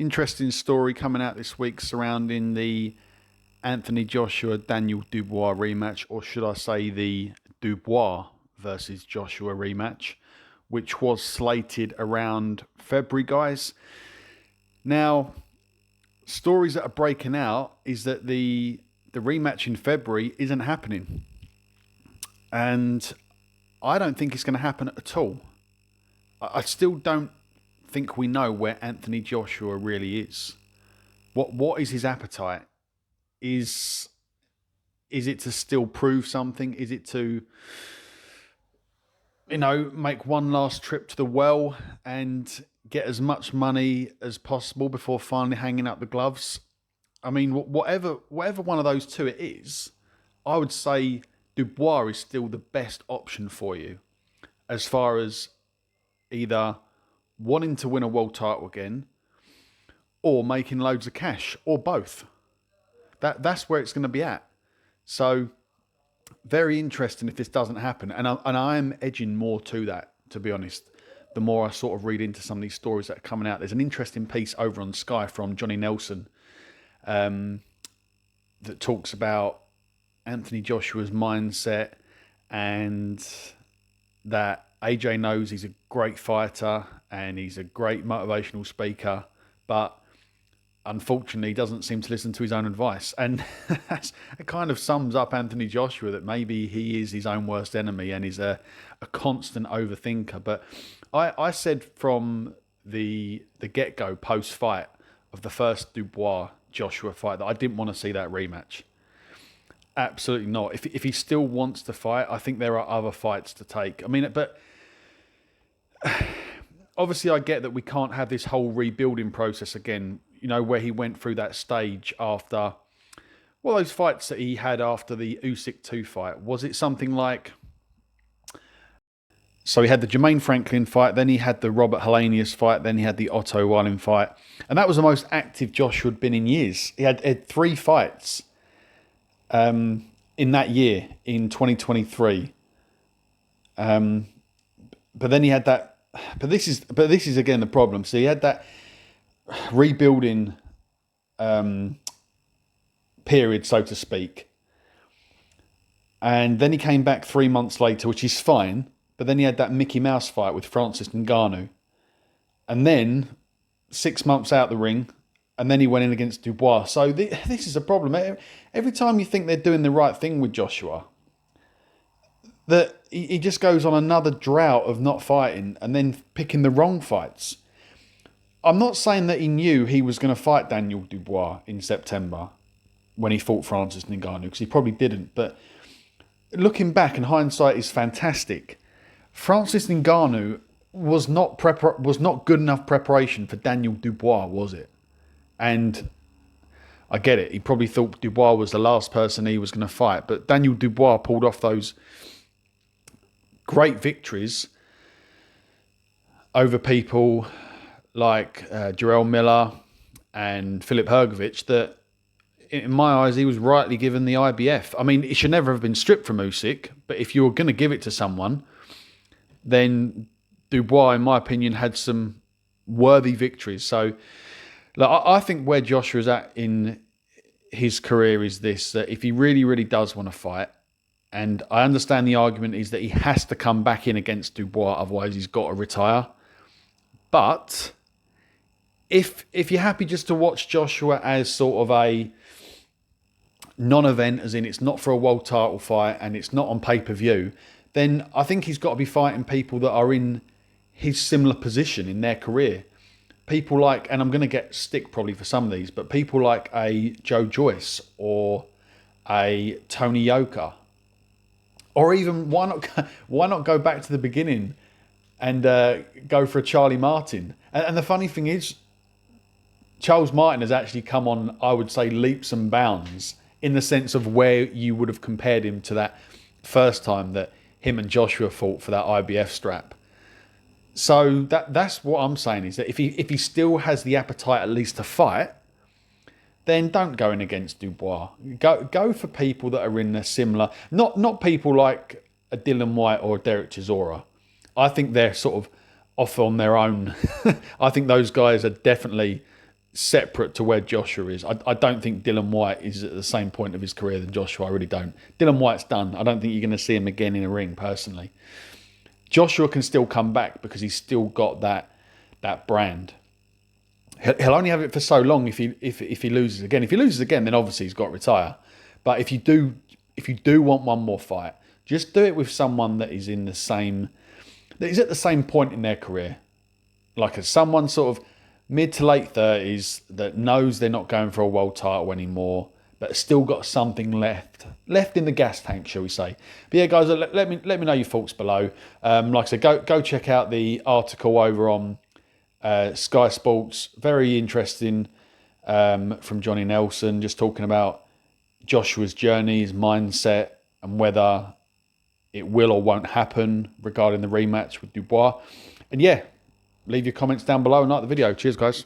Interesting story coming out this week surrounding the Anthony Joshua Daniel Dubois rematch, or should I say the Dubois versus Joshua rematch, which was slated around February, guys. Now, stories that are breaking out is that the rematch in February isn't happening. And I don't think it's going to happen at all. I still don't think we know where Anthony Joshua really is. What is his appetite? Is it to still prove something? Is it to, make one last trip to the well and get as much money as possible before finally hanging up the gloves? I mean, whatever one of those two it is, I would say Dubois is still the best option for you as far as either wanting to win a world title again or making loads of cash, or both. That's where it's going to be at. So very interesting if this doesn't happen. And I am edging more to that, to be honest. The more I sort of read into some of these stories that are coming out. There's an interesting piece over on Sky from Johnny Nelson that talks about Anthony Joshua's mindset, and that AJ knows he's a great fighter and he's a great motivational speaker, but unfortunately he doesn't seem to listen to his own advice. And it kind of sums up Anthony Joshua, that maybe he is his own worst enemy and is a constant overthinker. But I said from the get-go post-fight of the first Dubois-Joshua fight that I didn't want to see that rematch. Absolutely not. If he still wants to fight, I think there are other fights to take. I mean, but obviously I get that we can't have this whole rebuilding process again, where he went through that stage after, those fights that he had after the Usyk 2 fight. Was it something like, so he had the Jermaine Franklin fight, then he had the Robert Helenius fight, then he had the Otto Wallin fight. And that was the most active Joshua had been in years. He had 3 fights in that year, in 2023. But then he had that, but this is again the problem. So he had that rebuilding period, so to speak. And then he came back 3 months later, which is fine. But then he had that Mickey Mouse fight with Francis Ngannou. And then 6 months out the ring, and then he went in against Dubois. So this is a problem. Every time you think they're doing the right thing with Joshua, that he just goes on another drought of not fighting and then picking the wrong fights. I'm not saying that he knew he was going to fight Daniel Dubois in September when he fought Francis Ngannou, because he probably didn't. But looking back, and hindsight is fantastic, Francis Ngannou was not good enough preparation for Daniel Dubois, was it? And I get it. He probably thought Dubois was the last person he was going to fight. But Daniel Dubois pulled off those great victories over people like Jarrell Miller and Filip Hrgovic, that in my eyes he was rightly given the IBF. I mean, it should never have been stripped from Usyk, but if you were going to give it to someone, then Dubois, in my opinion, had some worthy victories. So I think where Joshua's at in his career is this, that if he really, really does want to fight, and I understand the argument is that he has to come back in against Dubois, otherwise he's got to retire. But if you're happy just to watch Joshua as sort of a non-event, as in it's not for a world title fight and it's not on pay-per-view, then I think he's got to be fighting people that are in his similar position in their career. People like, and I'm going to get stick probably for some of these, but people like a Joe Joyce or a Tony Yoka. Or even, why not go back to the beginning and go for a Charlie Martin? And the funny thing is, Charles Martin has actually come on, I would say, leaps and bounds in the sense of where you would have compared him to that first time that him and Joshua fought for that IBF strap. So that's what I'm saying, is that if he still has the appetite at least to fight, then don't go in against Dubois. Go for people that are in a similar, not people like a Dylan White or a Derek Chisora. I think they're sort of off on their own. I think those guys are definitely separate to where Joshua is. I don't think Dylan White is at the same point of his career than Joshua. I really don't. Dylan White's done. I don't think you're going to see him again in a ring, personally. Joshua can still come back because he's still got that brand. He'll only have it for so long if he loses again. If he loses again, then obviously he's got to retire. But if you do want one more fight, just do it with someone that is at the same point in their career, like someone sort of mid to late 30s that knows they're not going for a world title anymore, but has still got something left in the gas tank, shall we say? But yeah, guys, let me know your thoughts below. Like I said, go check out the article over on Sky Sports. Very interesting from Johnny Nelson, just talking about Joshua's journey, his mindset, and whether it will or won't happen regarding the rematch with Dubois. And yeah, leave your comments down below and like the video. Cheers, guys.